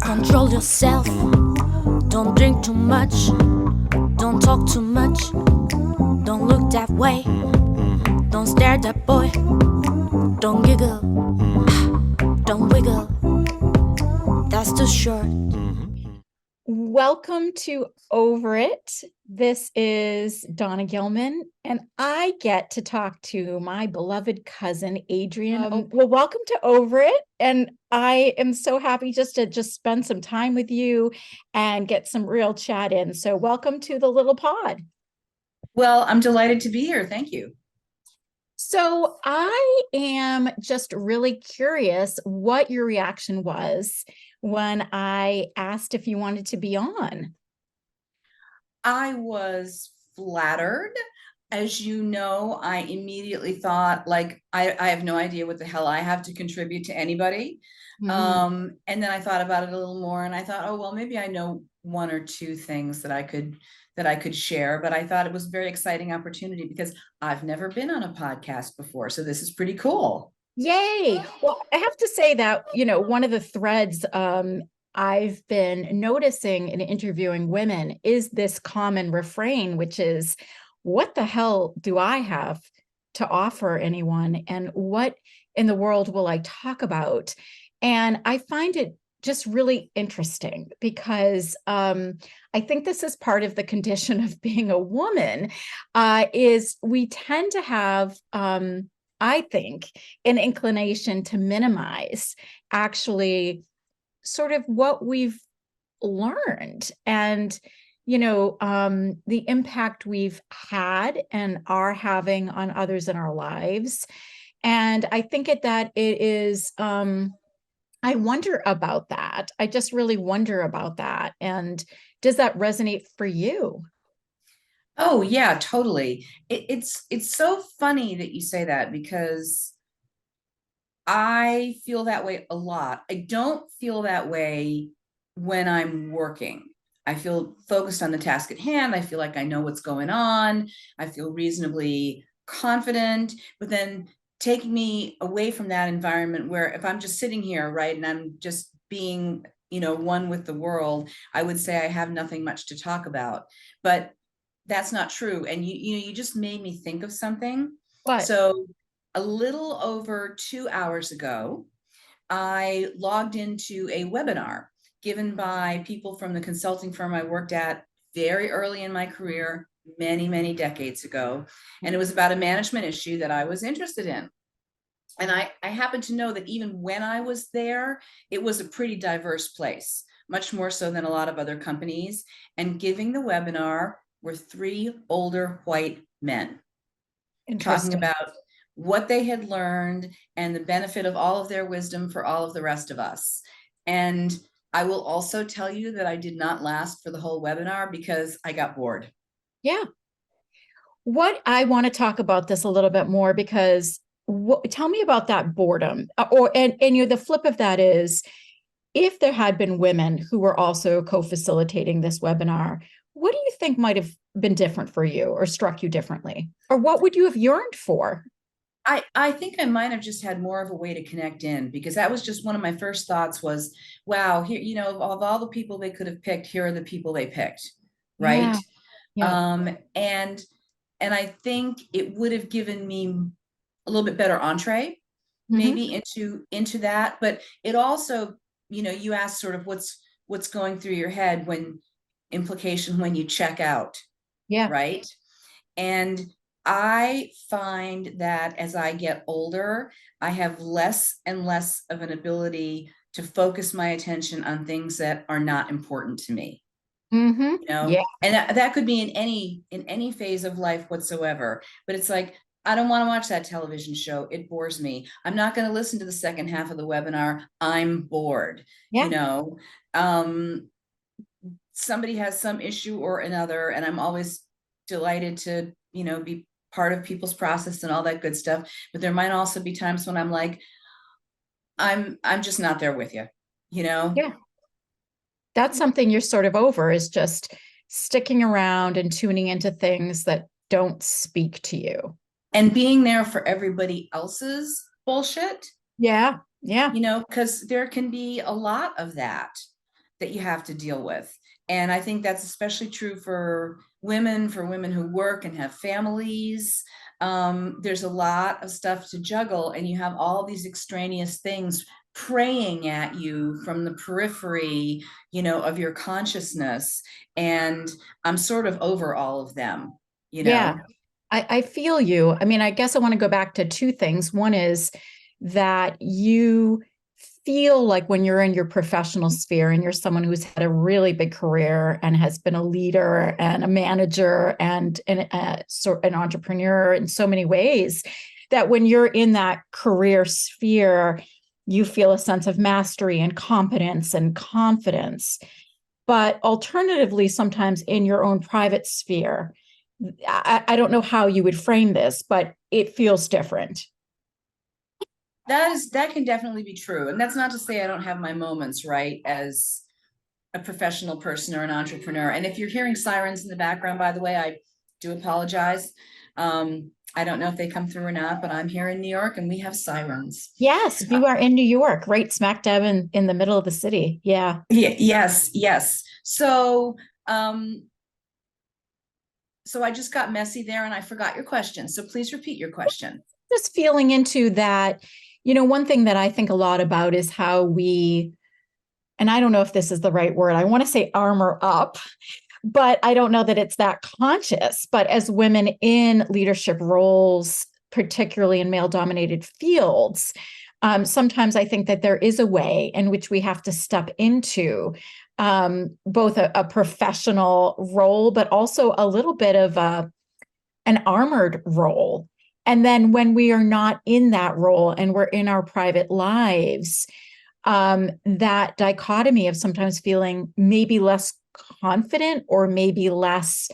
Control yourself. Don't drink too much. Don't talk too much. Don't look that way. Don't stare at that boy. Don't giggle. Don't wiggle. That's too short. Welcome to Over It. This is Donna Gilman, and I get to talk to my beloved cousin, Adrienne. Well, welcome to Over It. And I am so happy just to spend some time with you and get some real chat in. So welcome to the little pod. Well, I'm delighted to be here. Thank you. So I am just really curious what your reaction was when I asked if you wanted to be on. I was flattered. As you know, I immediately thought, like, I have no idea what the hell I have to contribute to anybody. And then I thought about it a little more and I thought, oh, well, maybe I know one or two things that I could share. But I thought it was a very exciting opportunity because I've never been on a podcast before. So this is pretty cool. Yay. Well, I have to say that, one of the threads I've been noticing in interviewing women is this common refrain, which is, what the hell do I have to offer anyone? And what in the world will I talk about? And I find it just really interesting because I think this is part of the condition of being a woman, is we tend to have I think, an inclination to minimize actually sort of what we've learned and, the impact we've had and are having on others in our lives. And I think that it is, I wonder about that. I just really wonder about that. And does that resonate for you? Oh yeah, totally. It's so funny that you say that because I feel that way a lot. I don't feel that way when I'm working. I feel focused on the task at hand. I feel like I know what's going on. I feel reasonably confident, but then taking me away from that environment where if I'm just sitting here, right, and I'm just being, one with the world, I would say I have nothing much to talk about. But that's not true. And you just made me think of something. What? So a little over 2 hours ago, I logged into a webinar given by people from the consulting firm I worked at very early in my career, many, many decades ago. And it was about a management issue that I was interested in. And I happen to know that even when I was there, it was a pretty diverse place, much more so than a lot of other companies. And giving the webinar were three older white men talking about what they had learned and the benefit of all of their wisdom for all of the rest of us. And I will also tell you that I did not last for the whole webinar because I got bored. Yeah. What I want to talk about this a little bit more because tell me about that boredom, and the flip of that is, if there had been women who were also co-facilitating this webinar, what do you think might have been different for you or struck you differently? Or what would you have yearned for? I think I might have just had more of a way to connect in because that was just one of my first thoughts was, wow, here, of all the people they could have picked, here are the people they picked, right? Yeah. And I think it would have given me a little bit better entree maybe into that. But it also, you asked sort of what's going through your head when you check out. Yeah. Right. And I find that as I get older, I have less and less of an ability to focus my attention on things that are not important to me. Yeah. And that could be in any phase of life whatsoever. But it's like, I don't want to watch that television show. It bores me. I'm not going to listen to the second half of the webinar. I'm bored. Yeah. Somebody has some issue or another, and I'm always delighted to, be part of people's process and all that good stuff. But there might also be times when I'm like, I'm just not there with you, Yeah. That's something you're sort of over, is just sticking around and tuning into things that don't speak to you. And being there for everybody else's bullshit, Yeah. Yeah. because there can be a lot of that you have to deal with. And I think that's especially true for women who work and have families. There's a lot of stuff to juggle, and you have all these extraneous things preying at you from the periphery, of your consciousness. And I'm sort of over all of them, you Yeah. know. I feel you. I mean, I guess I want to go back to two things. One is that you feel like when you're in your professional sphere and you're someone who's had a really big career and has been a leader and a manager and an entrepreneur in so many ways, that when you're in that career sphere, you feel a sense of mastery and competence and confidence. But alternatively, sometimes in your own private sphere, I don't know how you would frame this, but it feels different. That can definitely be true. And that's not to say I don't have my moments, right, as a professional person or an entrepreneur. And if you're hearing sirens in the background, by the way, I do apologize. I don't know if they come through or not, but I'm here in New York and we have sirens. Yes, you are in New York, right smack dab in the middle of the city. Yeah. Yes. So I just got messy there and I forgot your question. So please repeat your question. Just feeling into that, one thing that I think a lot about is how we, and I don't know if this is the right word, I want to say armor up, but I don't know that it's that conscious. But as women in leadership roles, particularly in male dominated fields, sometimes I think that there is a way in which we have to step into both a professional role, but also a little bit of an armored role. And then when we are not in that role and we're in our private lives, that dichotomy of sometimes feeling maybe less confident or maybe less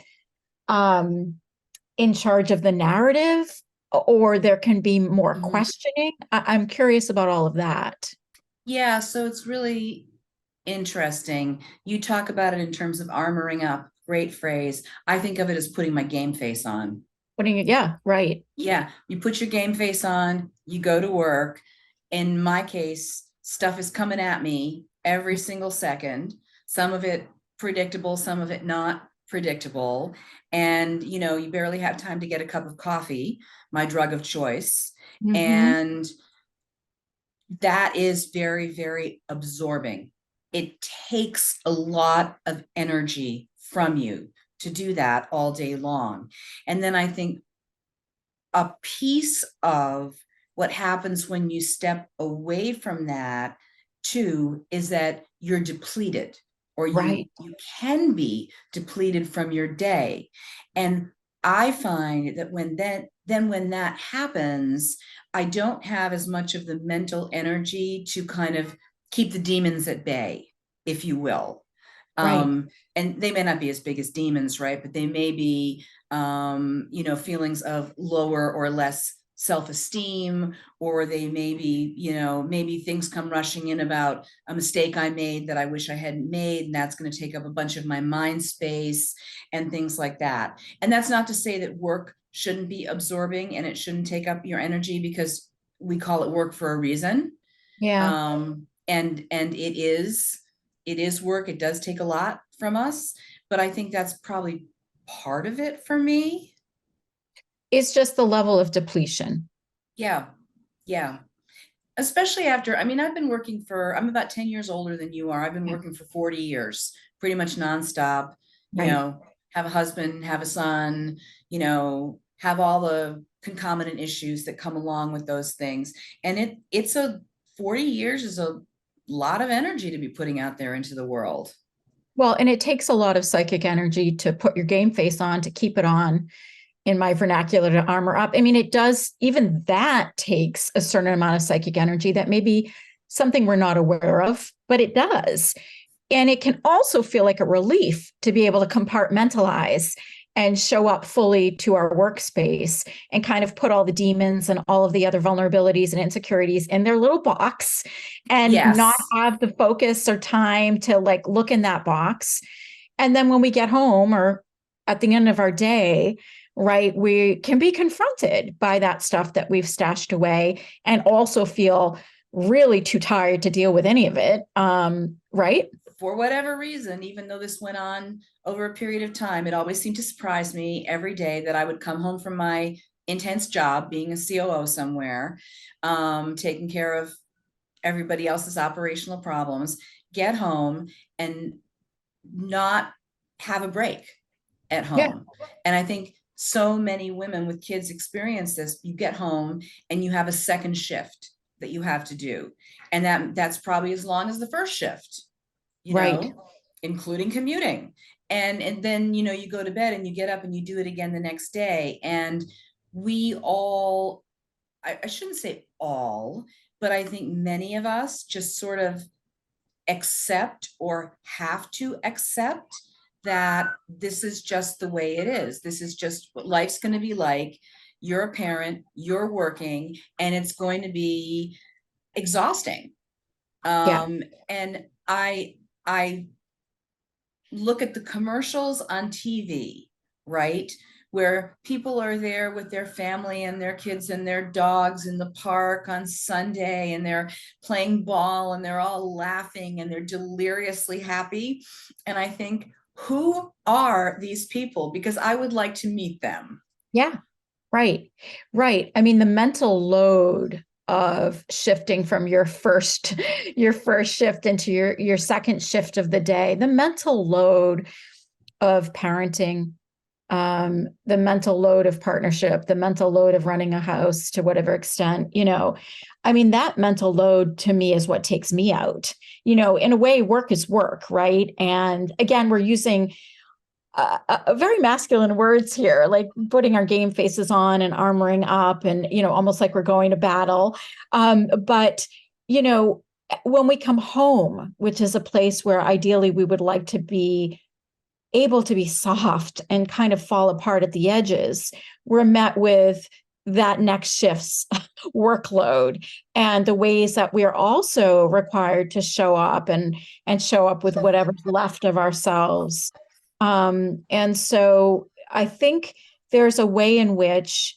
in charge of the narrative, or there can be more questioning. I'm curious about all of that. Yeah, so it's really interesting. You talk about it in terms of armoring up. Great phrase. I think of it as putting my game face on. Yeah, right. Yeah, you put your game face on, you go to work. In my case, stuff is coming at me every single second. Some of it predictable, some of it not predictable. And, you barely have time to get a cup of coffee, my drug of choice. Mhm. And that is very, very absorbing. It takes a lot of energy from you to do that all day long. And then I think a piece of what happens when you step away from that too is that you're depleted, or Right. you can be depleted from your day. And I find that when that happens, I don't have as much of the mental energy to kind of keep the demons at bay, if you will. Right. And they may not be as big as demons, right? But they may be, feelings of lower or less self-esteem, or they may be, maybe things come rushing in about a mistake I made that I wish I hadn't made, and that's going to take up a bunch of my mind space and things like that. And that's not to say that work shouldn't be absorbing and it shouldn't take up your energy, because we call it work for a reason. Yeah. And it is work. It does take a lot from us, but I think that's probably part of it for me. It's just the level of depletion. Yeah. Yeah. Especially after, I mean, I'm about 10 years older than you are. I've been Yeah. working for 40 years, pretty much nonstop, Right. have a husband, have a son, have all the concomitant issues that come along with those things. And it's 40 years is a lot of energy to be putting out there into the world. Well, and it takes a lot of psychic energy to put your game face on, to keep it on, in my vernacular, to armor up. I mean, it does, even that takes a certain amount of psychic energy that may be something we're not aware of, but it does. And it can also feel like a relief to be able to compartmentalize and show up fully to our workspace and kind of put all the demons and all of the other vulnerabilities and insecurities in their little box, and not Yes. have the focus or time to like look in that box. And then when we get home or at the end of our day, right? We can be confronted by that stuff that we've stashed away and also feel really too tired to deal with any of it. Right? For whatever reason, even though this went on over a period of time, it always seemed to surprise me every day that I would come home from my intense job being a COO somewhere, taking care of everybody else's operational problems, get home and not have a break at Yeah. home. And I think so many women with kids experience this. You get home and you have a second shift that you have to do. And that's probably as long as the first shift, Right. including commuting. And then, you go to bed and you get up and you do it again the next day. And we all, I shouldn't say all, but I think many of us just sort of accept or have to accept that this is just the way it is. This is just what life's going to be like. You're a parent, you're working, and it's going to be exhausting. Yeah. And I look at the commercials on TV, right? Where people are there with their family and their kids and their dogs in the park on Sunday, and they're playing ball and they're all laughing and they're deliriously happy. And I think, who are these people? Because I would like to meet them. Yeah. Right. Right. I mean, the mental load of shifting from your first shift into your second shift of the day, the mental load of parenting, the mental load of partnership, the mental load of running a house to whatever extent, I mean, that mental load to me is what takes me out. In a way, work is work, right? And again, we're using very masculine words here, like putting our game faces on and armoring up and, almost like we're going to battle. But, when we come home, which is a place where ideally we would like to be able to be soft and kind of fall apart at the edges, we're met with that next shift's workload and the ways that we are also required to show up and show up with whatever's left of ourselves. And so I think there's a way in which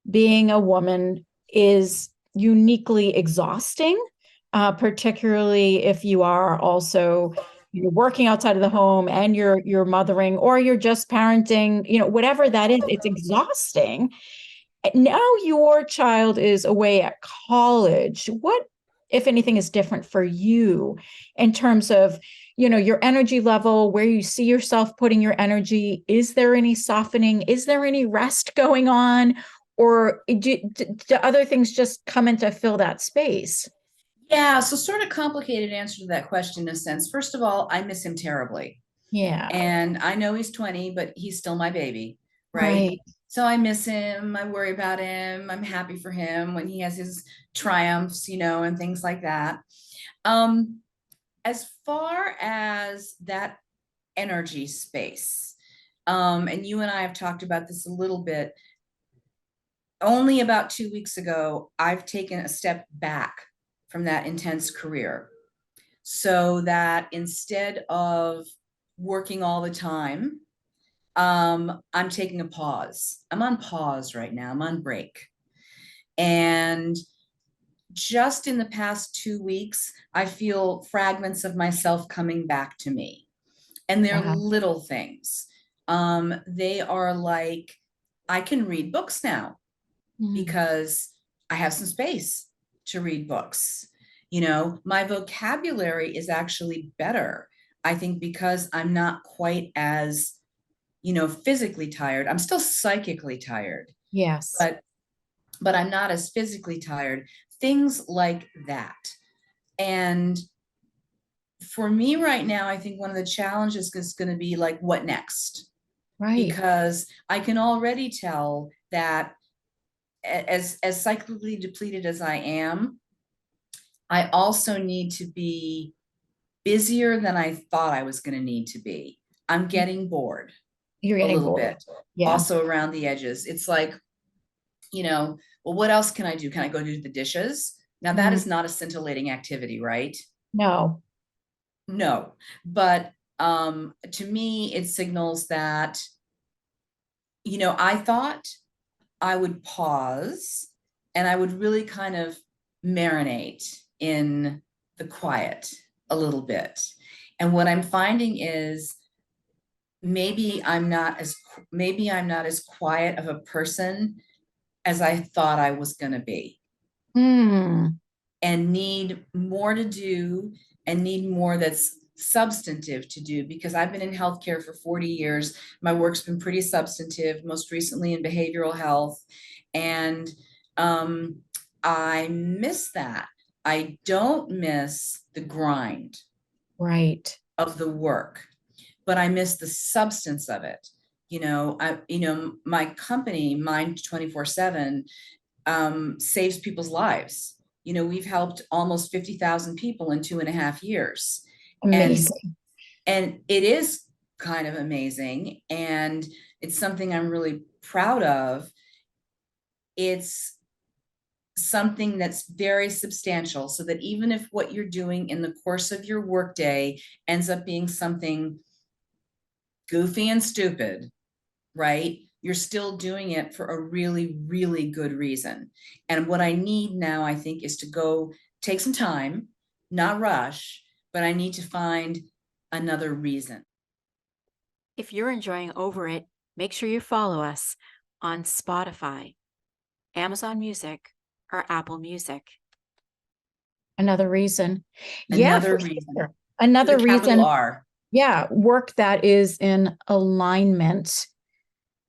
being a woman is uniquely exhausting, particularly if you are also you're working outside of the home and you're mothering or you're just parenting, whatever that is, it's exhausting. Now your child is away at college. What, if anything, is different for you in terms of, your energy level, where you see yourself putting your energy? Is there any softening? Is there any rest going on? Or do other things just come in to fill that space? Yeah, so sort of complicated answer to that question in a sense. First of all, I miss him terribly. Yeah. And I know he's 20, but he's still my baby, right? Right. So I miss him. I worry about him. I'm happy for him when he has his triumphs, and things like that. As far as that energy space, and you and I have talked about this a little bit, only about 2 weeks ago, I've taken a step back from that intense career so that instead of working all the time, I'm taking a pause. I'm on pause right now. I'm on break. And just in the past 2 weeks, I feel fragments of myself coming back to me. And they're Wow. little things. They are like, I can read books now because I have some space to read books. My vocabulary is actually better, I think, because I'm not quite as, physically tired. I'm still psychically tired, Yes. but I'm not as physically tired. Things like that. And for me right now, I think one of the challenges is going to be like, what next? Right. Because I can already tell that as cyclically depleted as I am, I also need to be busier than I thought I was going to need to be. I'm getting bored You're a getting little bored. bit, Yeah. also around the edges. It's like, well, what else can I do? Can I go do the dishes? Now, that is not a scintillating activity, right? No. No, but to me, it signals that, I thought I would pause and I would really kind of marinate in the quiet a little bit. And what I'm finding is maybe I'm not as quiet of a person as I thought I was going to be, Hmm. and need more to do and need more that's substantive to do, because I've been in healthcare for 40 years. My work's been pretty substantive, most recently in behavioral health. And I miss that. I don't miss the grind Right. of the work, but I miss the substance of it. My company, Mind 24/7, saves people's lives. We've helped almost 50,000 people in 2.5 years. And Amazing. and it is kind of amazing. And it's something I'm really proud of. It's something that's very substantial, so that even if what you're doing in the course of your workday ends up being something goofy and stupid, right? You're still doing it for a really, really good reason. And what I need now, I think, is to go take some time, not rush, but I need to find another reason. If you're enjoying Over It, make sure you follow us on Spotify, Amazon Music, or Apple Music. Another reason. Yeah, Another for reason, sure. with a Another capital reason. R. Yeah, work that is in alignment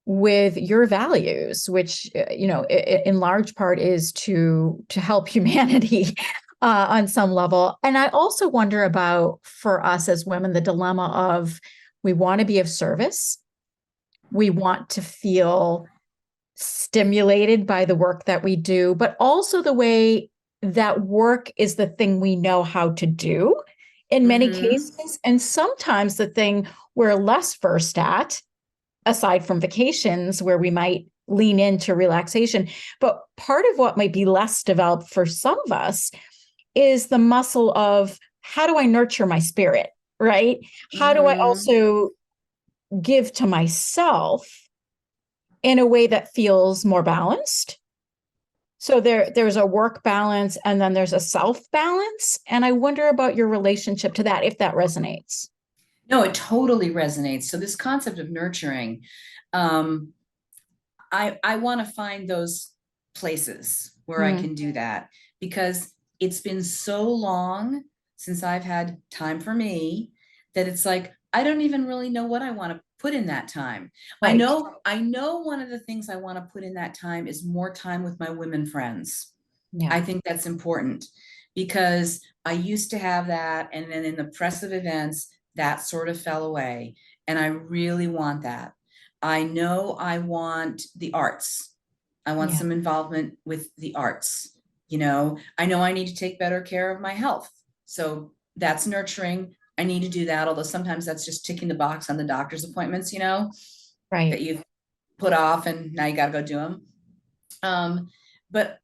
with your values, which in large part is to help humanity on some level. And I also wonder about, for us as women, the dilemma of, we want to be of service, we want to feel stimulated by the work that we do, but also the way that work is the thing we know how to do in many Mm-hmm. cases, and sometimes the thing we're less versed at, aside from vacations where we might lean into relaxation. But part of what might be less developed for some of us is the muscle of, how do I nurture my spirit, right? How do I Mm-hmm. also give to myself in a way that feels more balanced? So there's a work balance and then there's a self balance. And I wonder about your relationship to that, if that resonates. No, it totally resonates. So this concept of nurturing, um, I want to find those places where I Mm, can do that, because it's been so long since I've had time for me, that it's like I don't even really know what I want to put in that time. right. I know one of the things I want to put in that time is more time with my women friends. Yeah. I think that's important, because I used to have that, and then in the press of events, that sort of fell away. And I really want that. I know I want the arts. I want Yeah. some involvement with the arts. I know I need to take better care of my health. So that's nurturing. I need to do that. Although sometimes that's just ticking the box on the doctor's appointments, that Right. you've put off and now you got to go do them. But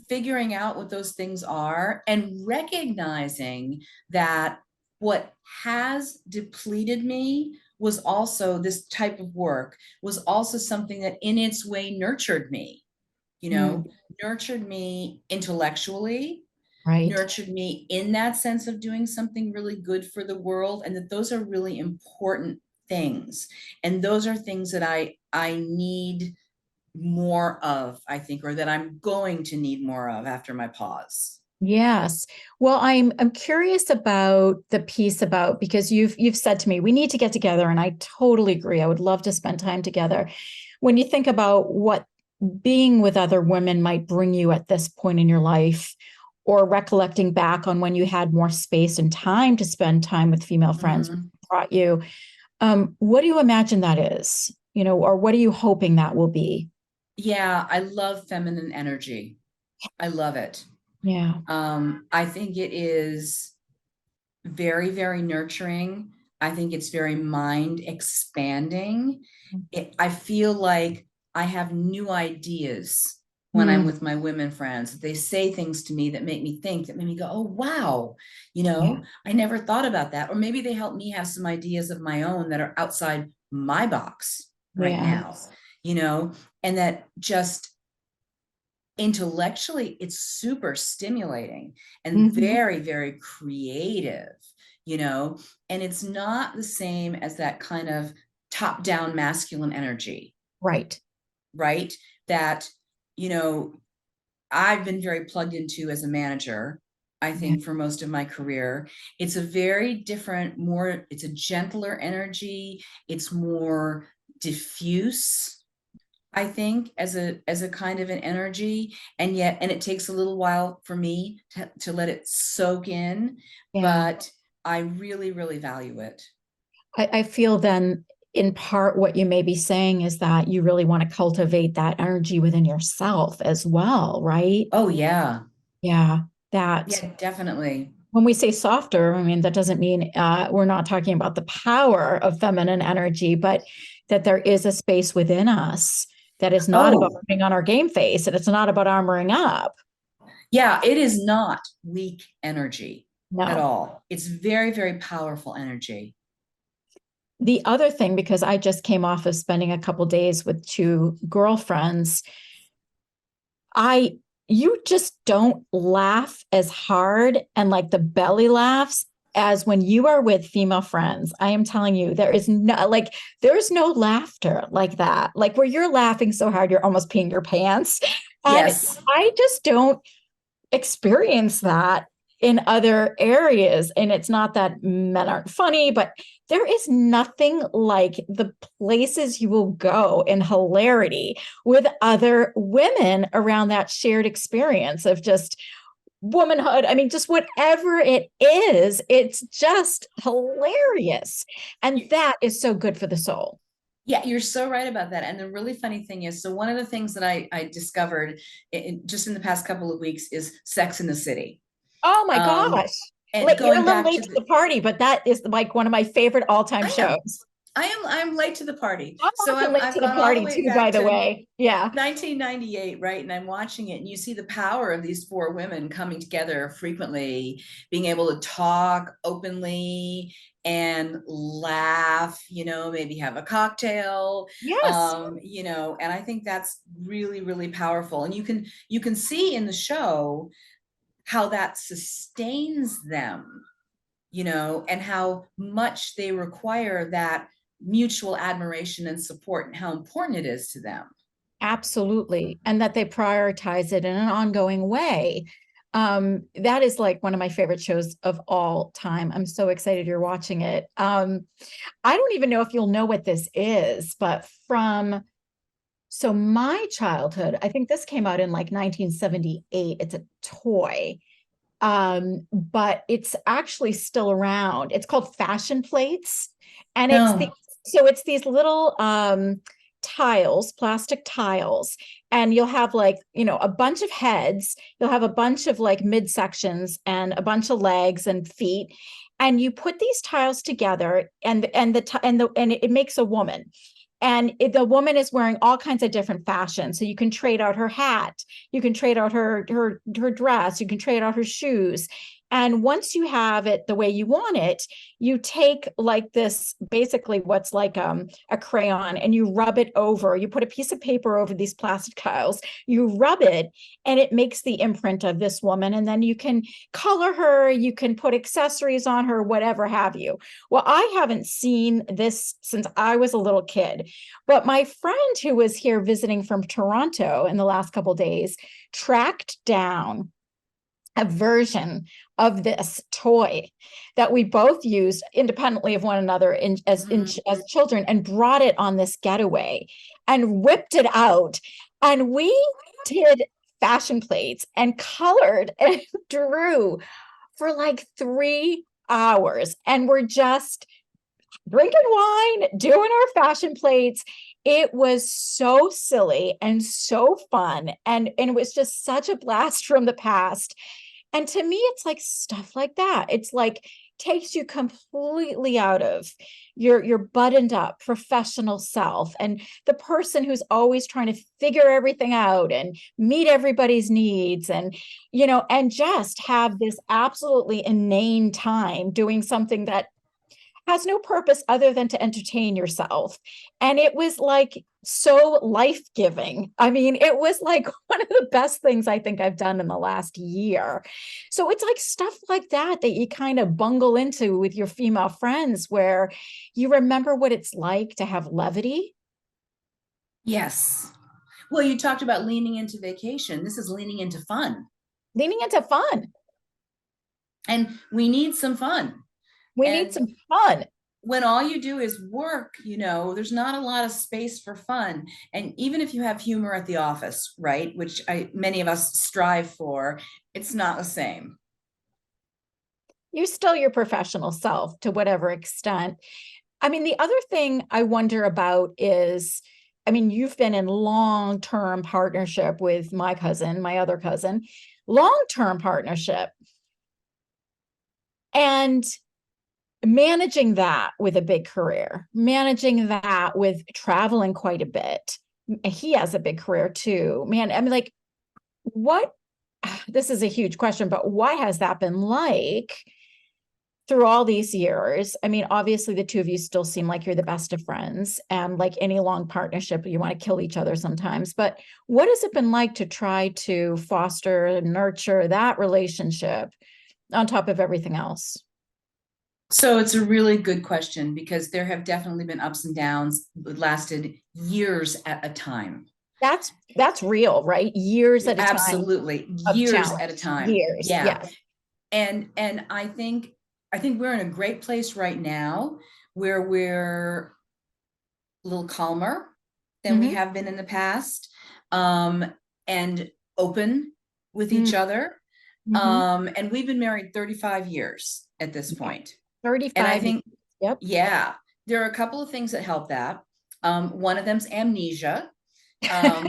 figuring out what those things are and recognizing that what has depleted me was also, this type of work was also something that in its way nurtured me, you Mm, know, nurtured me intellectually, right. nurtured me in that sense of doing something really good for the world, and that those are really important things. And those are things that I need more of, I think, or that I'm going to need more of after my pause. Yes. Well, I'm curious about the piece about, because you've said to me we need to get together, and I totally agree. I would love to spend time together. When you think about what being with other women might bring you at this point in your life, or recollecting back on when you had more space and time to spend time with female friends Mhm. brought you, what do you imagine that is? Or what are you hoping that will be? Yeah, I love feminine energy. I love it. Yeah. I think it is very, very nurturing. I think it's very mind expanding. I feel like I have new ideas when I'm Mm, with my women friends. They say things to me that make me think, that make me go, oh, wow, yeah. I never thought about that. Or maybe they help me have some ideas of my own that are outside my box right Yeah. now. you know, and that just intellectually it's super stimulating and Mhm. very, very creative, you know, and it's not the same as that kind of top down masculine energy, Right. right? That, you know, I've been very plugged into as a manager, I Yeah. think, for most of my career. It's a very different, more, it's a gentler energy. It's more diffuse, I think, as a kind of an energy. And yet, and it takes a little while for me to let it soak in, Yeah. but I really, really value it. I feel then in part what you may be saying is that you really want to cultivate that energy within yourself as well, right? Oh, yeah. Yeah. That Yeah, definitely. when we say softer, I mean, that doesn't mean we're not talking about the power of feminine energy, but that there is a space within us that is not about Oh, putting on our game face and it's not about armoring up. yeah, it is not weak energy at No. all. It's very, very powerful energy. The other thing, because I just came off of spending a couple days with two girlfriends, I you just don't laugh as hard and like the belly laughs as when you are with female friends. I am telling you, there's no laughter like that. Like where you're laughing so hard you're almost peeing your pants. And Yes. I just don't experience that in other areas. And it's not that men aren't funny, but there is nothing like the places you will go in hilarity with other women around that shared experience of just womanhood. I mean, just whatever it is, it's just hilarious. And that is so good for the soul. Yeah, you're so right about that. And the really funny thing is, so one of the things that I discovered just in the past couple of weeks is Sex in the City. Oh my Um, gosh. and Like you're a going little back late to to the party, but that is like one of my favorite all-time I am, shows. I'm late to the party. I'm So often late I've to the gone all the party way too, back by the to way. Yeah. 1998, right? And I'm watching it, and you see the power of these four women coming together frequently, being able to talk openly and laugh, you know, maybe have a cocktail, Yes. you know, and I think that's really, really powerful. And you can see in the show how that sustains them, you know, and how much they require that mutual admiration and support and how important it is to them. Absolutely. And that they prioritize it in an ongoing way. That is like one of my favorite shows of all time. I'm so excited you're watching it. I don't even know if you'll know what this is, but so my childhood, I think this came out in like 1978. It's a toy. But it's actually still around. It's called fashion plates, and No. it's these little tiles, plastic tiles, and you'll have like, a bunch of heads, you'll have a bunch of like midsections and a bunch of legs and feet, and you put these tiles together and it makes a woman. And the woman is wearing all kinds of different fashions. So you can trade out her hat, you can trade out her dress, you can trade out her shoes. And once you have it the way you want it, you take like this, basically what's like a crayon, and you rub it over. You put a piece of paper over these plastic tiles, you rub it, and it makes the imprint of this woman. And then you can color her, you can put accessories on her, whatever have you. Well, I haven't seen this since I was a little kid, but my friend who was here visiting from Toronto in the last couple of days tracked down a version of this toy that we both used independently of one another as children, and brought it on this getaway and whipped it out, and we did fashion plates and colored and drew for like 3 hours, and we're just drinking wine, doing our fashion plates. It was so silly and so fun. And it was just such a blast from the past. And to me, it's like stuff like that. It's like takes you completely out of your buttoned up professional self and the person who's always trying to figure everything out and meet everybody's needs, and just have this absolutely inane time doing something that has no purpose other than to entertain yourself. And it was like so life-giving. I mean, it was like one of the best things I think I've done in the last year. So it's like stuff like that that you kind of bungle into with your female friends where you remember what it's like to have levity. Yes. Well, you talked about leaning into vacation. This is leaning into fun. Leaning into fun. And we need some fun. We need And some fun. when all you do is work, there's not a lot of space for fun. And even if you have humor at the office, right, which many of us strive for, it's not the same. You're still your professional self to whatever extent. I mean, the other thing I wonder about is, I mean, you've been in long-term partnership with my cousin, my other cousin, long-term partnership. And managing that with a big career, managing that with traveling quite a bit. He has a big career too. Man, I mean, like, what, this is a huge question, but what has that been like through all these years? I mean, obviously the two of you still seem like you're the best of friends, and like any long partnership, you want to kill each other sometimes, but what has it been like to try to foster and nurture that relationship on top of everything else? So it's a really good question because there have definitely been ups and downs that lasted years at a time. That's real, right? Years at a time Absolutely, of years at a challenge. time. Years, Yeah. yes. And I think we're in a great place right now where we're a little calmer than we Mhm. have been in the past, and open with each Mm, other. mhm. And we've been married 35 years at this Yeah, point. And I 35 years. think, Yep. yeah, there are a couple of things that help that. One of them's amnesia. Um,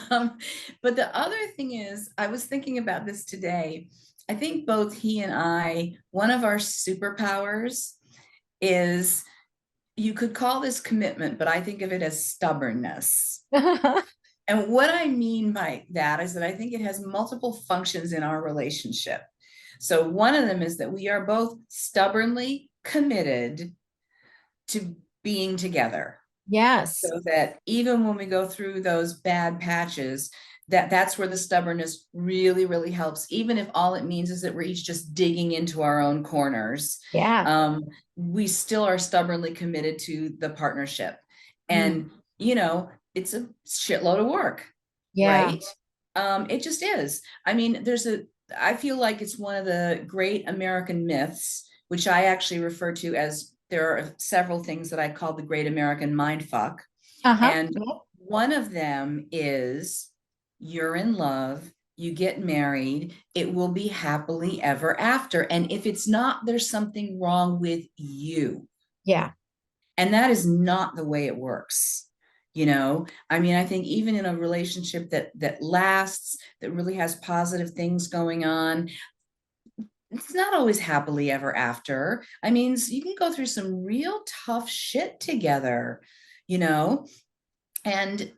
um, but the other thing is, I was thinking about this today. I think both he and I, one of our superpowers is, you could call this commitment, but I think of it as stubbornness. And what I mean by that is that I think it has multiple functions in our relationship. So one of them is that we are both stubbornly committed to being together, Yes. so that even when we go through those bad patches, that's where the stubbornness really, really helps, even if all it means is that we're each just digging into our own corners. Yeah. We still are stubbornly committed to the partnership. Mm. And it's a shitload of work, Yeah. right? It just is. I mean, I feel like it's one of the great American myths, which I actually refer to as, there are several things that I call the great American mind fuck. Uh-huh. And Yep. one of them is, you're in love, you get married, it will be happily ever after. And if it's not, there's something wrong with you. Yeah. And that is not the way it works. I mean, I think even in a relationship that lasts, that really has positive things going on, it's not always happily ever after. I mean, you can go through some real tough shit together, you know, and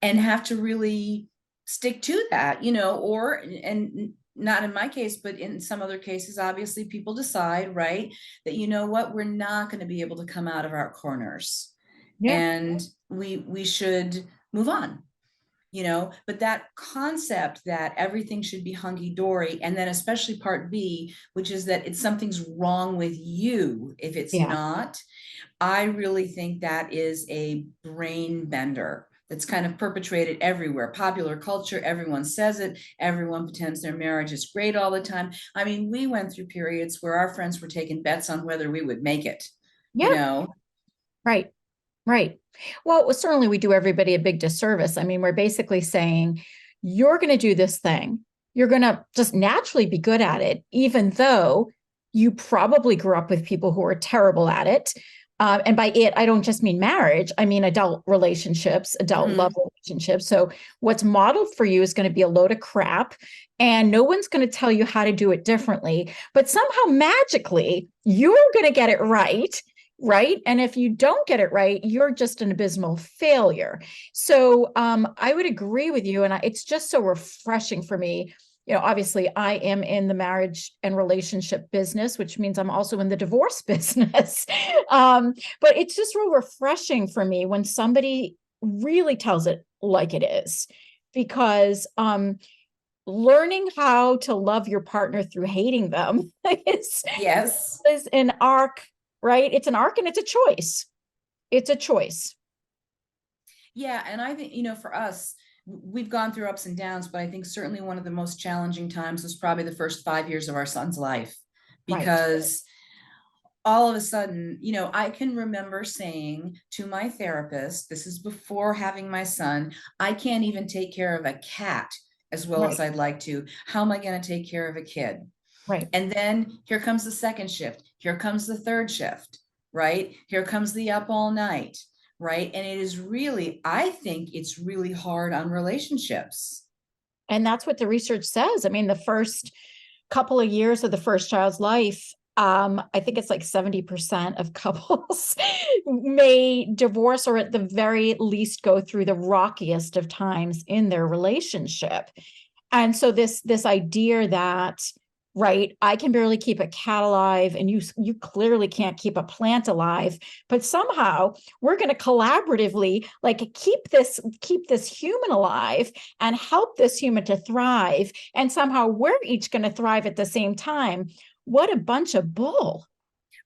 have to really stick to that, or, and not in my case, but in some other cases, obviously people decide, right, that what, we're not going to be able to come out of our corners, Yeah. and we should move on. But that concept that everything should be hunky-dory, and then especially part B, which is that it's something's wrong with you if it's Yeah. not, I really think that is a brain bender that's kind of perpetrated everywhere. Popular culture, everyone says it, everyone pretends their marriage is great all the time. I mean, we went through periods where our friends were taking bets on whether we would make it, you Yeah. know Right. Right. Well, certainly we do everybody a big disservice. I mean, we're basically saying you're going to do this thing. You're going to just naturally be good at it, even though you probably grew up with people who are terrible at it. And by it, I don't just mean marriage. I mean adult relationships, adult love Mhm. relationships. So what's modeled for you is going to be a load of crap, and no one's going to tell you how to do it differently. But somehow magically, you're going to get it right. Right. And if you don't get it right, you're just an abysmal failure. So I would agree with you. And it's just so refreshing for me obviously I am in the marriage and relationship business, which means I'm also in the divorce business. But it's just real refreshing for me when somebody really tells it like it is, because learning how to love your partner through hating them Yes. is an arc, right? It's an arc and it's a choice. It's a choice. Yeah, and I think, for us, we've gone through ups and downs, but I think certainly one of the most challenging times was probably the first 5 years of our son's life, Right. because all of a sudden, I can remember saying to my therapist, this is before having my son, I can't even take care of a cat as well as Right. I'd like to. How am I going to take care of a kid? Right. And then here comes the second shift. Here comes the third shift, right? Here comes the up all night, right? And it is really, I think it's really hard on relationships. And that's what the research says. I mean, the first couple of years of the first child's life, I think it's like 70% of couples may divorce or at the very least go through the rockiest of times in their relationship. And so this idea that, right, I can barely keep a cat alive and you clearly can't keep a plant alive, but somehow we're going to collaboratively like keep this human alive and help this human to thrive, and somehow we're each going to thrive at the same time. What a bunch of bull.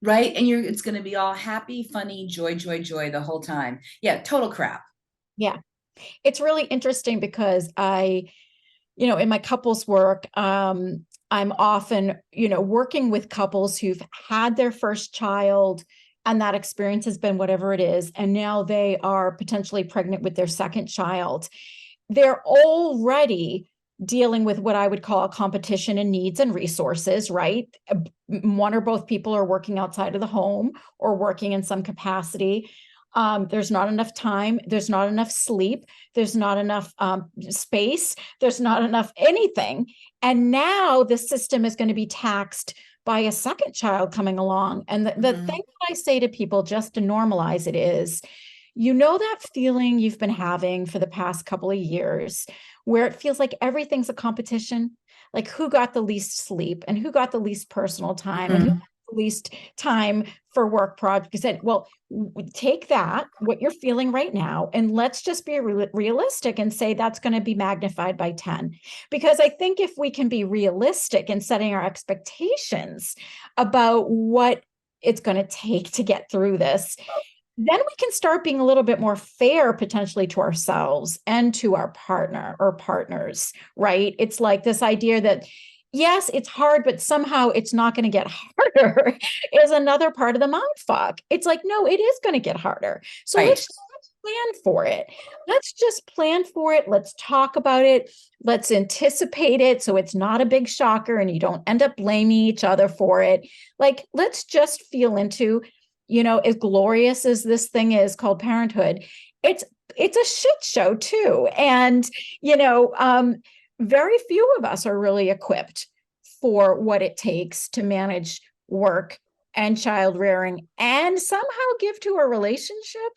Right. And it's going to be all happy, funny, joy, joy, joy the whole time. Yeah, total crap. Yeah. It's really interesting because in my couples work, I'm often, working with couples who've had their first child and that experience has been whatever it is. And now they are potentially pregnant with their second child. They're already dealing with what I would call a competition in needs and resources, right? One or both people are working outside of the home or working in some capacity. There's not enough time. There's not enough sleep. There's not enough space. There's not enough anything. And now the system is going to be taxed by a second child coming along. And the thing that I say to people just to normalize it is, that feeling you've been having for the past couple of years where it feels like everything's a competition, like who got the least sleep and who got the least personal time and who got the least time for work projects. You said, well, take that, what you're feeling right now, and let's just be realistic and say that's going to be magnified by 10. Because I think if we can be realistic in setting our expectations about what it's going to take to get through this, then we can start being a little bit more fair potentially to ourselves and to our partner or partners, right? It's like this idea that, yes, it's hard, but somehow it's not going to get harder is another part of the mind fuck. It's like, no, it is going to get harder. So Right. let's plan for it. Let's just plan for it. Let's talk about it. Let's anticipate it so it's not a big shocker and you don't end up blaming each other for it. Like, let's just feel into, as glorious as this thing is called parenthood, it's a shit show too. And, very few of us are really equipped for what it takes to manage work and child rearing and somehow give to a relationship.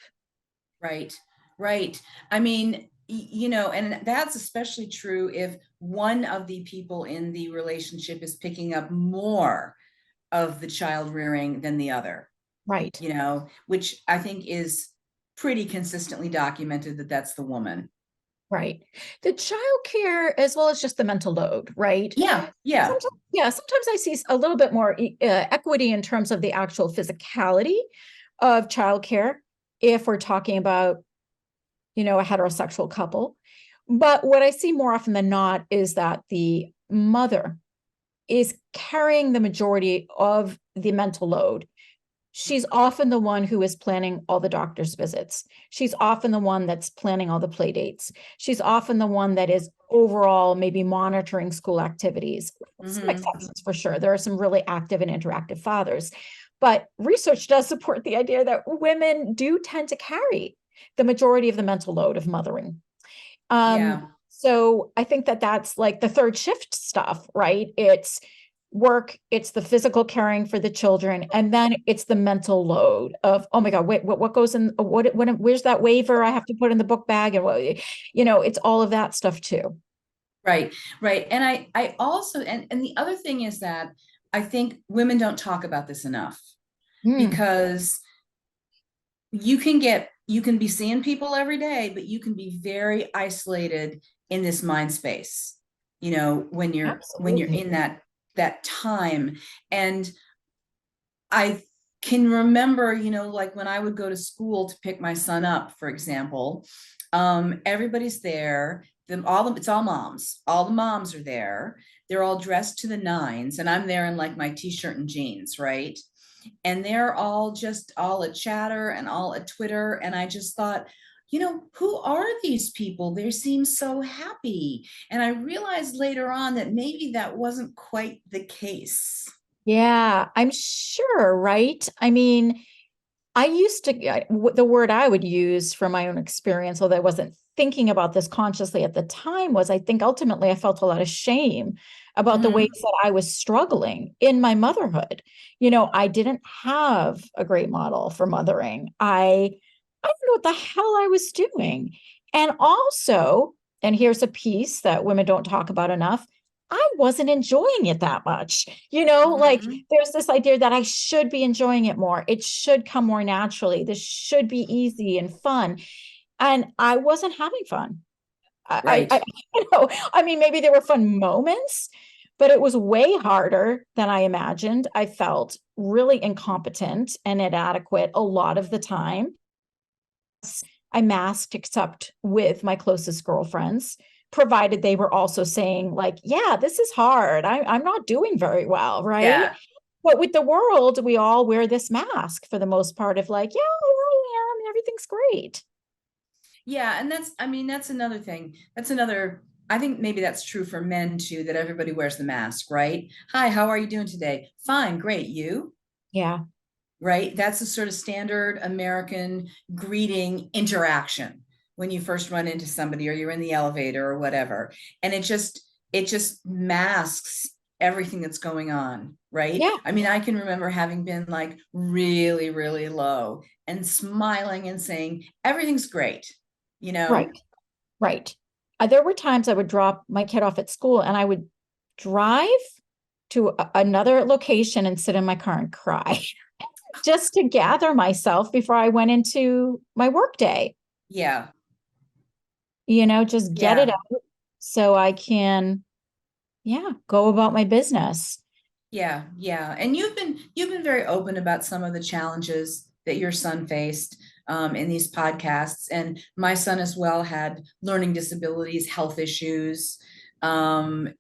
Right. Right. I mean, and that's especially true if one of the people in the relationship is picking up more of the child rearing than the other. Right. Which I think is pretty consistently documented that that's the woman. Right. The child care as well as just the mental load, right? Yeah. Yeah. Sometimes I see a little bit more equity in terms of the actual physicality of childcare if we're talking about, a heterosexual couple. But what I see more often than not is that the mother is carrying the majority of the mental load. She's often the one who is planning all the doctor's visits. She's often the one that's planning all the play dates. She's often the one that is overall maybe monitoring school activities. Some exceptions for sure. There are some really active and interactive fathers. But research does support the idea that women do tend to carry the majority of the mental load of mothering. Yeah. So I think that that's like the third shift stuff, right? It's work, it's the physical caring for the children, and then it's the mental load of, oh my God, wait, what goes in, where's that waiver I have to put in the book bag? And it's all of that stuff too. Right, right. And I also, and the other thing is that I think women don't talk about this enough, Hmm, because you can be seeing people every day, but you can be very isolated in this mind space, when you're absolutely. in that time. And I can remember, like when I would go to school to pick my son up, for example, everybody's there. It's all moms. All the moms are there. They're all dressed to the nines, and I'm there in like my t-shirt and jeans, right? And they're all just all a chatter and all a Twitter. And I just thought, who are these people? They seem so happy. And I realized later on that maybe that wasn't quite the case. Yeah, I'm sure, right? I mean, I used to, the word I would use from my own experience, although I wasn't thinking about this consciously at the time, was I think ultimately I felt a lot of shame about the ways Mhm. that I was struggling in my motherhood. I didn't have a great model for mothering. I don't know what the hell I was doing. And also, and here's a piece that women don't talk about enough. I wasn't enjoying it that much. Like Mhm. there's this idea that I should be enjoying it more. It should come more naturally. This should be easy and fun. And I wasn't having fun. I Right. I mean, maybe there were fun moments, but it was way harder than I imagined. I felt really incompetent and inadequate a lot of the time. I masked except with my closest girlfriends, provided they were also saying, like, yeah, this is hard. I'm not doing very well, right? Yeah. But with the world, we all wear this mask for the most part of like, yeah, I am, everything's great. Yeah. And I mean, that's another thing. I think maybe that's true for men too, that everybody wears the mask, right? Hi, how are you doing today? Fine, great. You? Yeah, Right? That's a sort of standard American greeting interaction when you first run into somebody or you're in the elevator or whatever. And it just masks everything that's going on, right? yeah, I mean, I can remember having been like really, really low and smiling and saying, everything's great, you right, know? right. There were times I would drop my kid off at school and I would drive to another location and sit in my car and cry just to gather myself before I went into my work day. Yeah. Just get it Yeah. out so I can, yeah, go about my business. Yeah, yeah. And you've been very open about some of the challenges that your son faced in these podcasts. And my son as well had learning disabilities, health issues, and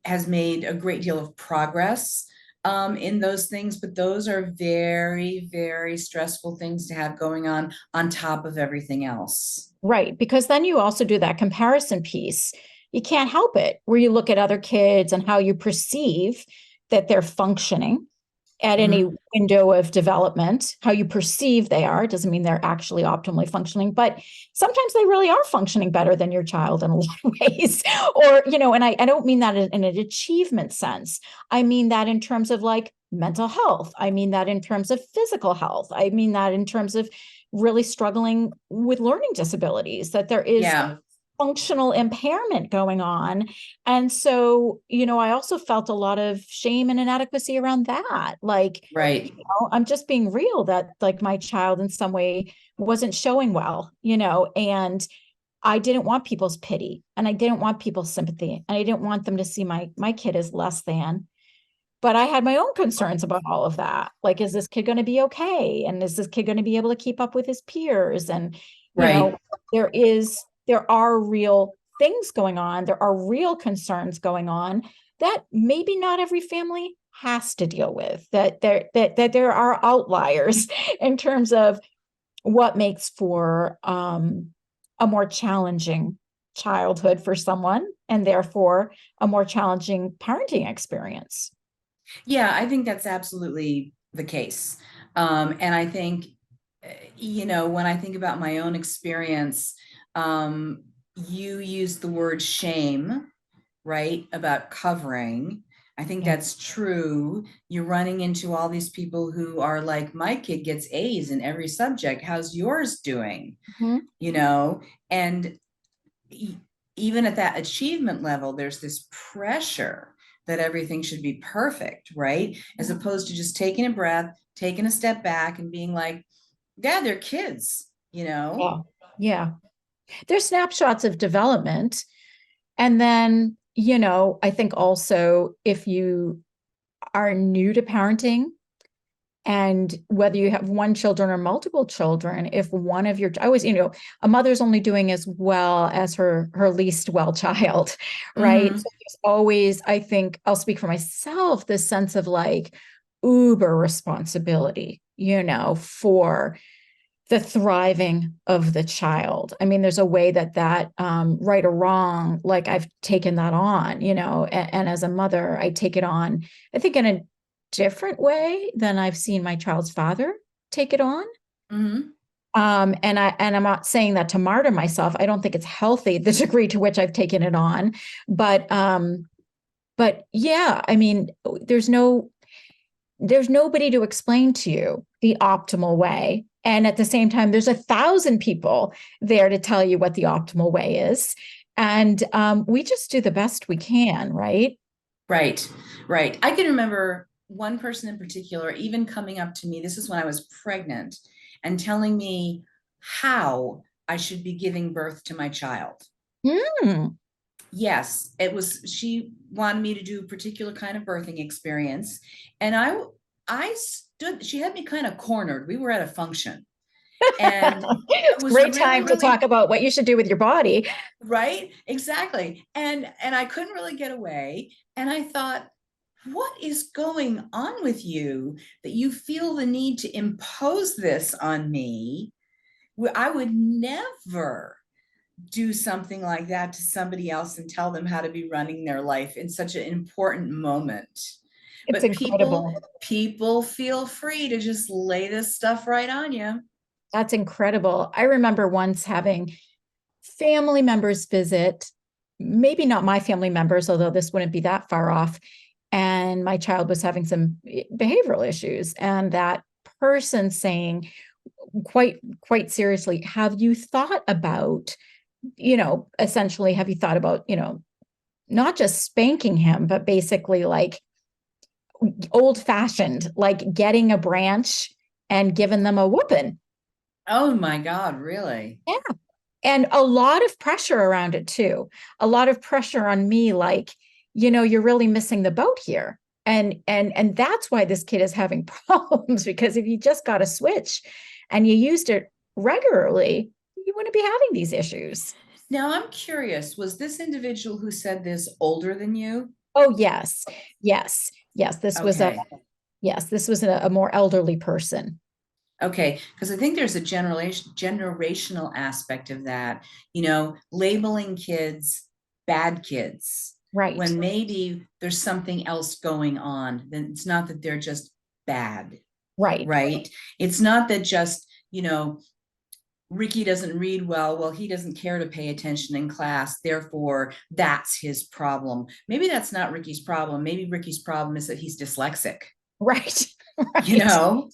has made a great deal of progress in those things. But those are very, very stressful things to have going on top of everything else. Right. Because then you also do that comparison piece. You can't help it where you look at other kids and how you perceive that they're functioning at any Mhm. window of development, how you perceive they are. It doesn't mean they're actually optimally functioning, but sometimes they really are functioning better than your child in a lot of ways. Or, and I don't mean that in an achievement sense. I mean that in terms of like mental health. I mean that in terms of physical health. I mean that in terms of really struggling with learning disabilities, that there is Yeah, functional impairment going on. And so, I also felt a lot of shame and inadequacy around that. Like, right. I'm just being real that like my child in some way wasn't showing well, and I didn't want people's pity and I didn't want people's sympathy and I didn't want them to see my kid as less than. But I had my own concerns about all of that. Like, is this kid going to be okay? And is this kid going to be able to keep up with his peers? And, you know, Right. there are real things going on. There are real concerns going on that maybe not every family has to deal with, that there are outliers in terms of what makes for a more challenging childhood for someone and therefore a more challenging parenting experience. Yeah, I think that's absolutely the case. And I think, when I think about my own experience, you use the word shame, right? About covering. I think Yeah. that's true. You're running into all these people who are like, my kid gets A's in every subject. How's yours doing? Mhm. You know, and even at that achievement level, there's this pressure that everything should be perfect, right? As opposed to just taking a breath, taking a step back and being like, yeah, they're kids, you know? Yeah. Yeah. They're snapshots of development. And then, I think also if you are new to parenting, and whether you have one children or multiple children, if one of your, I always, a mother's only doing as well as her least well child, right? Mm-hmm. So there's always, I think, I'll speak for myself, this sense of like uber responsibility, for the thriving of the child. I mean, there's a way that right or wrong, like I've taken that on, and as a mother, I take it on, I think in a different way than I've seen my child's father take it on. Mm-hmm. And I'm not saying that to martyr myself. I don't think it's healthy the degree to which I've taken it on. But yeah, I mean, there's nobody to explain to you the optimal way. And at the same time, there's 1,000 people there to tell you what the optimal way is. And we just do the best we can, right? Right, right. I can remember one person in particular even coming up to me. This is when I was pregnant and telling me how I should be giving birth to my child. Hmm. Yes, it was, she wanted me to do a particular kind of birthing experience. And I stood, she had me kind of cornered. We were at a function and it It's a was great really, time to talk really about what you should do with your body. right. Exactly. And I couldn't really get away. And I thought, what is going on with you that you feel the need to impose this on me? I would never do something like that to somebody else and tell them how to be running their life in such an important moment. It's But people incredible. people feel free to just lay this stuff right on you. That's incredible. I remember once having family members visit, maybe not my family members, although this wouldn't be that far off. And my child was having some behavioral issues. And that person saying, quite seriously, have you thought about, essentially, have you thought about, not just spanking him, but basically like old fashioned, like getting a branch and giving them a whooping. Oh my God, really? Yeah. And a lot of pressure around it too. A lot of pressure on me, like, you're really missing the boat here. And that's why this kid is having problems, because if you just got a switch and you used it regularly, you wouldn't be having these issues. Now I'm curious, was this individual who said this older than you? Oh, yes. Yes. Yes. Okay. This was a more elderly person. Okay, because I think there's a generational aspect of that, labeling kids bad kids Right. when maybe there's something else going on. Then it's not that they're just bad, Right. right? It's not that just, Ricky doesn't read well. Well, he doesn't care to pay attention in class. Therefore, that's his problem. Maybe that's not Ricky's problem. Maybe Ricky's problem is that he's dyslexic, Right. you Right. know?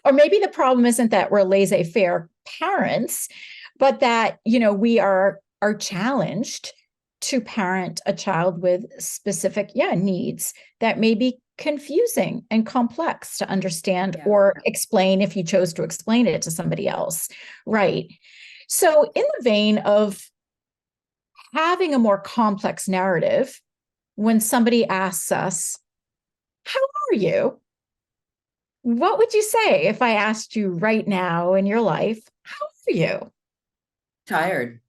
Or maybe the problem isn't that we're laissez-faire parents, but that, we are challenged to parent a child with specific, needs that may be confusing and complex to understand Yeah. or explain if you chose to explain it to somebody else. Right. So, in the vein of having a more complex narrative, when somebody asks us, how are you? What would you say if I asked you right now in your life, how are you? Tired.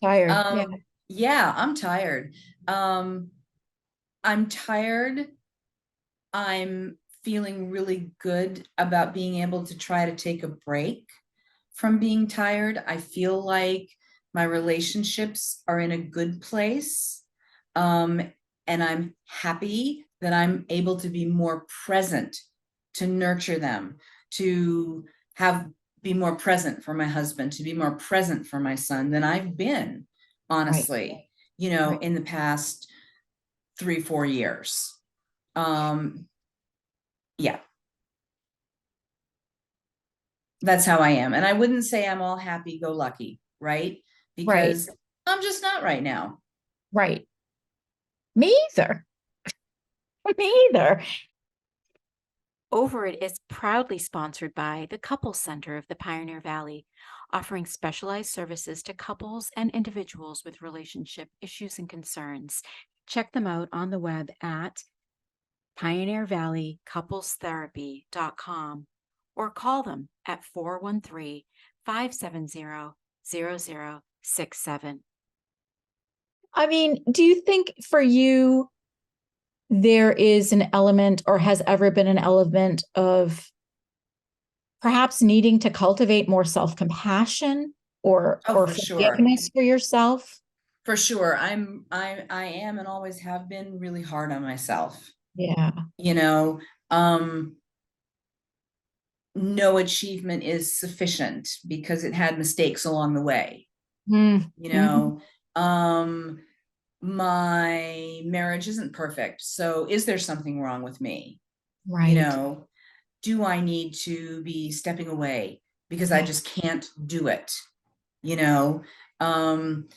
Tired. Yeah. Yeah, I'm tired. Um, I'm tired. I'm feeling really good about being able to try to take a break from being tired. I feel like my relationships are in a good place. Um, and I'm happy that I'm able to be more present, to nurture them, to have be more present for my husband, to be more present for my son than I've been, Right. honestly, Right. in the past 3, 4 years. Um, yeah, that's how I am. And I wouldn't say I'm all happy go lucky, right? Right. Because I'm just not right now. Right. Me either. Me either. Over It is proudly sponsored by the Couples Center of the Pioneer Valley, offering specialized services to couples and individuals with relationship issues and concerns. Check them out on the web at pioneervalleycouplestherapy.com or call them at 413-570-0067. I mean, do you think for you there is an element or has ever been an element of perhaps needing to cultivate more self-compassion Oh, or for sure. forgiveness for yourself? For sure. I am and always have been really hard on myself. Yeah. You know, um, no achievement is sufficient because it had mistakes along the way. Mm, You mhm. know, my marriage isn't perfect. So is there something wrong with me? You Right. know, do I need to be stepping away because I Yeah. just can't do it? You know, um,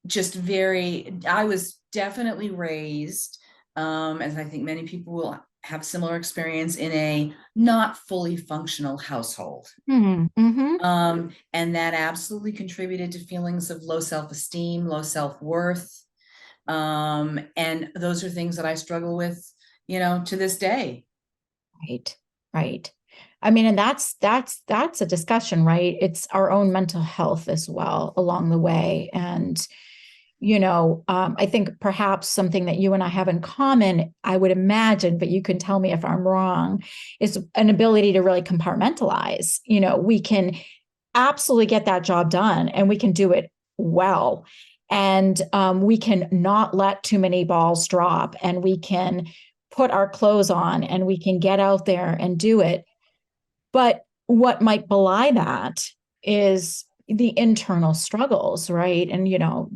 just very, I was definitely raised, as I think many people will have similar experience in a not fully functional household. Mhm, mhm. And that absolutely contributed to feelings of low self-esteem, low self-worth. And those are things that I struggle with, to this day. Right. Right. I mean, and that's a discussion, right? It's our own mental health as well along the way. And I think perhaps something that you and I have in common, I would imagine, but you can tell me if I'm wrong, is an ability to really compartmentalize. We can absolutely get that job done and we can do it well. And we can not let too many balls drop and we can put our clothes on and we can get out there and do it. But what might belie that is the internal struggles, right? And,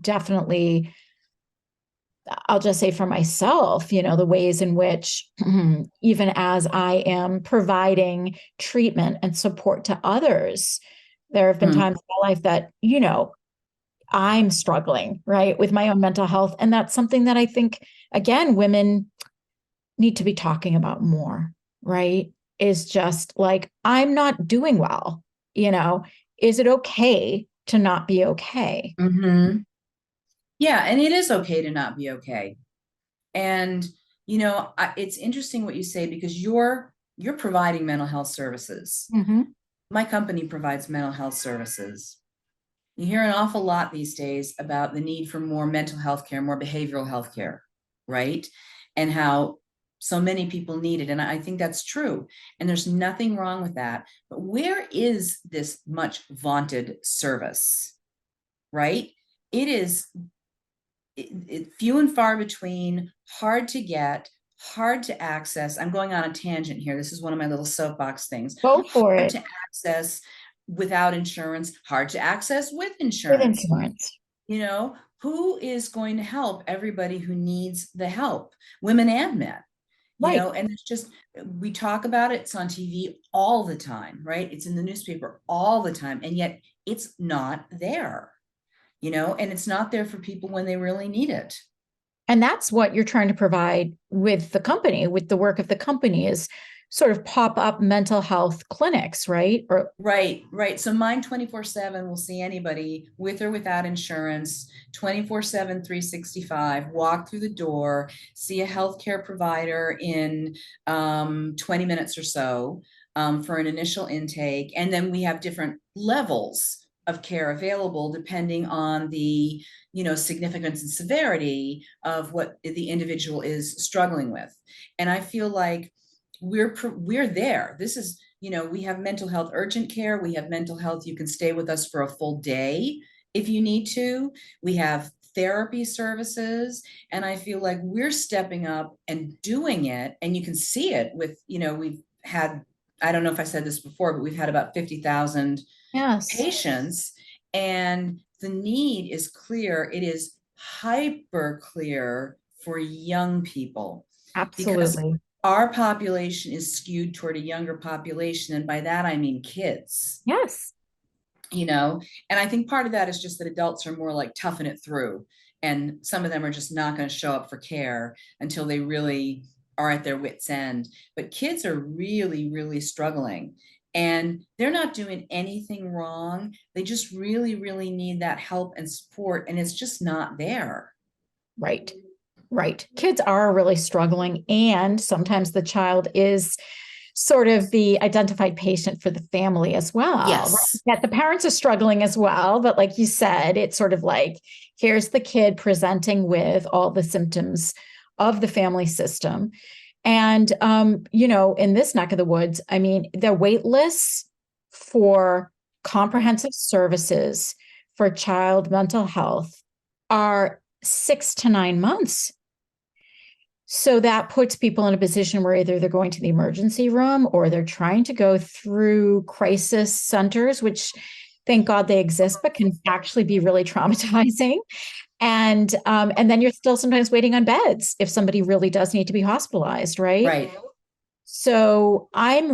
definitely I'll just say for myself, the ways in which, even as I am providing treatment and support to others, there have been Hmm. times in my life that, I'm struggling, right, with my own mental health. And that's something that I think, again, women need to be talking about more, right? Is just like, I'm not doing well, you know, is it okay to not be okay? Mm-hmm. Yeah, and it is okay to not be okay. And it's interesting what you say because you're providing mental health services. Mm-hmm. My company provides mental health services. You hear an awful lot these days about the need for more mental health care, more behavioral health care, right? And how so many people need it. And I think that's true. And there's nothing wrong with that. But where is this much vaunted service, right? It is few and far between, hard to get, hard to access. I'm going on a tangent here. This is one of my little soapbox things. Go for Hard it. to access without insurance, hard to access with With insurance. insurance. Who is going to help everybody who needs the help, women and men? Right. And it's just, we talk about it, it's on TV all the time, right? It's in the newspaper all the time, and yet it's not there, and it's not there for people when they really need it. And that's what you're trying to provide with the company, with the work of the company is sort of pop up mental health clinics, right? Or Right. So mine 24/7 will see anybody with or without insurance, 24/7, 365, walk through the door, see a healthcare provider in 20 minutes or so for an initial intake. And then we have different levels of care available depending on the significance and severity of what the individual is struggling with. And I feel like we're there. This is, we have mental health urgent care. We have mental health. You can stay with us for a full day if you need to. We have therapy services. And I feel like we're stepping up and doing it. And you can see it with, we've had, I don't know if I said this before, but we've had about 50,000 yes, patients. And the need is clear. It is hyper clear for young people because absolutely. our population is skewed toward a younger population. And by that, I mean kids. Yes. And I think part of that is just that adults are more like toughing it through, and some of them are just not going to show up for care until they really are at their wits' end. But kids are really, really struggling, and they're not doing anything wrong. They just really, really need that help and support, and it's just not there. Right. Right. Kids are really struggling, and sometimes the child is sort of the identified patient for the family as well. Yes. That the parents are struggling as well, but like you said, it's sort of like, here's the kid presenting with all the symptoms of the family system. And in this neck of the woods, I mean, the wait lists for comprehensive services for child mental health are 6 to 9 months. So that puts people in a position where either they're going to the emergency room or they're trying to go through crisis centers, which thank God they exist, but can actually be really traumatizing. And then you're still sometimes waiting on beds if somebody really does need to be hospitalized, right? Right. So I'm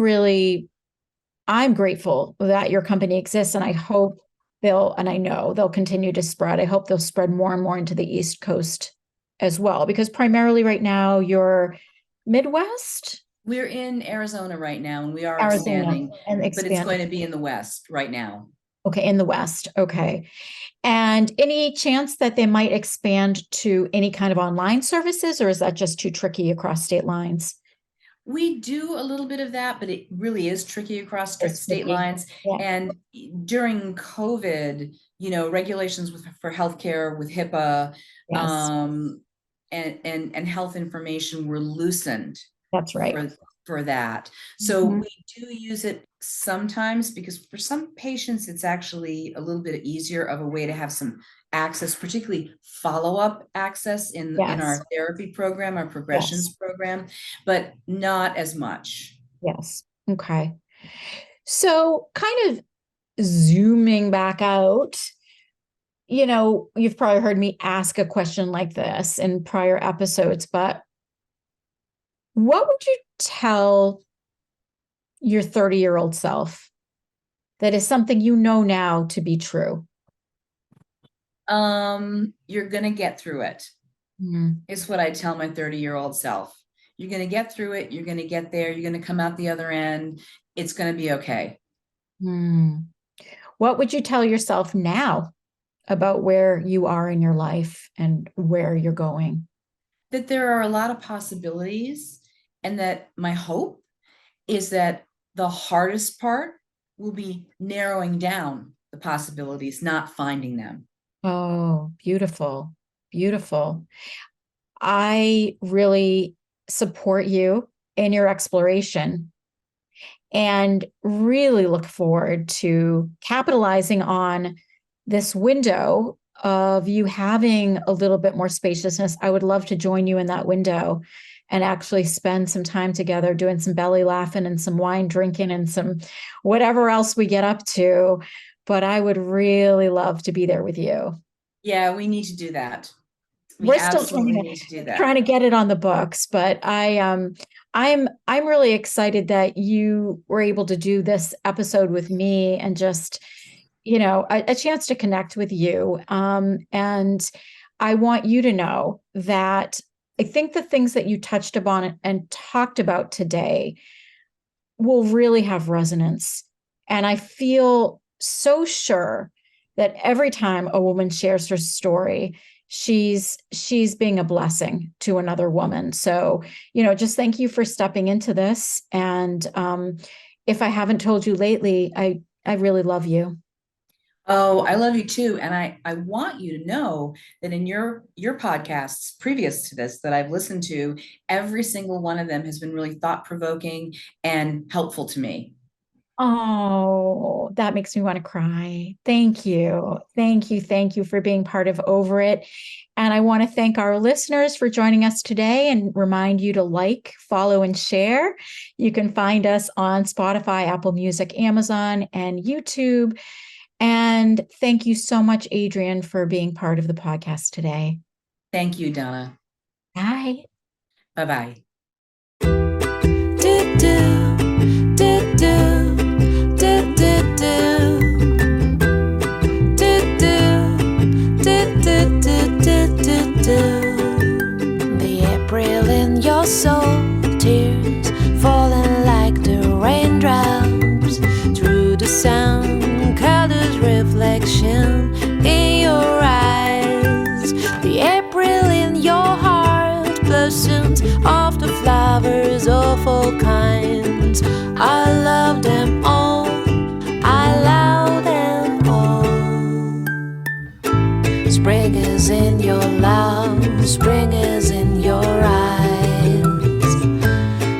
grateful that your company exists, and I hope and I know they'll continue to spread. I hope they'll spread more and more into the East Coast as well, because primarily right now you're Midwest, We're in Arizona right now, and we are Arizona, expanding, and but it's expanding. going to be in the West right now. Okay, in the West. Okay. And any chance that they might expand to any kind of online services, or is that just too tricky across state lines? We do a little bit of that, but it really is tricky across It's state tricky. lines. Yeah. And during COVID, regulations for healthcare with HIPAA, Yes, and health information were loosened that's right. for that. So Mhm. we do use it sometimes, because for some patients, it's actually a little bit easier of a way to have some access, particularly follow-up access in Yes. our therapy program, our progressions program, but not as much. Yes. Okay. So kind of zooming back out, you've probably heard me ask a question like this in prior episodes, but what would you tell your 30-year-old self that is something you know now to be true? You're gonna get through it. Is what I tell my 30-year-old self. You're gonna get through it. You're gonna get there. You're gonna come out the other end. It's gonna be okay. What would you tell yourself now about where you are in your life and where you're going? That there are a lot of possibilities, and that my hope is that the hardest part will be narrowing down the possibilities, not finding them. Oh, beautiful. Beautiful. I really support you in your exploration and really look forward to capitalizing on this window of you having a little bit more spaciousness. I would love to join you in that window and actually spend some time together doing some belly laughing and some wine drinking and some whatever else we get up to. But I would really love to be there with you. Yeah, we need to do that. We We're still absolutely need to do that. trying to get it on the books, but I'm really excited that you were able to do this episode with me and just a chance to connect with you. And I want you to know that I think the things that you touched upon and talked about today will really have resonance. And I feel so sure that every time a woman shares her story, she's being a blessing to another woman. So, just thank you for stepping into this. And if I haven't told you lately, I really love you. Oh, I love you too. And I want you to know that in your podcasts previous to this that I've listened to, every single one of them has been really thought-provoking and helpful to me. Oh, that makes me want to cry. Thank you. Thank you. Thank you for being part of Over It. And I want to thank our listeners for joining us today and remind you to like, follow, and share. You can find us on Spotify, Apple Music, Amazon, and YouTube. And thank you so much, Adrienne, for being part of the podcast today. Thank you, Donna. Bye. Bye-bye. Do, do, do, do, do, do, do. your soul, tears falling like the raindrops through the sound, colors reflection in your eyes. The April in your heart blossoms of the flowers of all kinds. I love them all, I love them all. Spring is in your love, spring is in your eyes,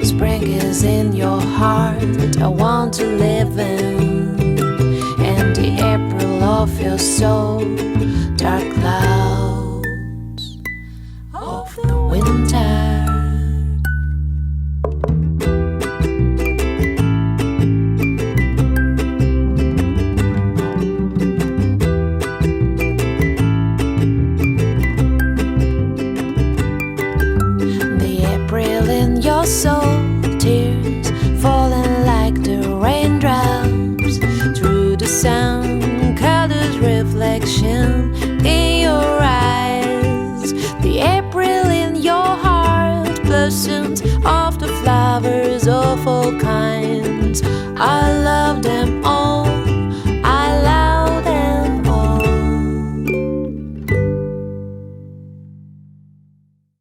spring is in your heart, I want to live in. And the April of your soul, dark clouds of the winter. Your soul, tears falling like the raindrops through the sound, colors reflection in your eyes. The April in your heart blossoms of the flowers of all kinds. I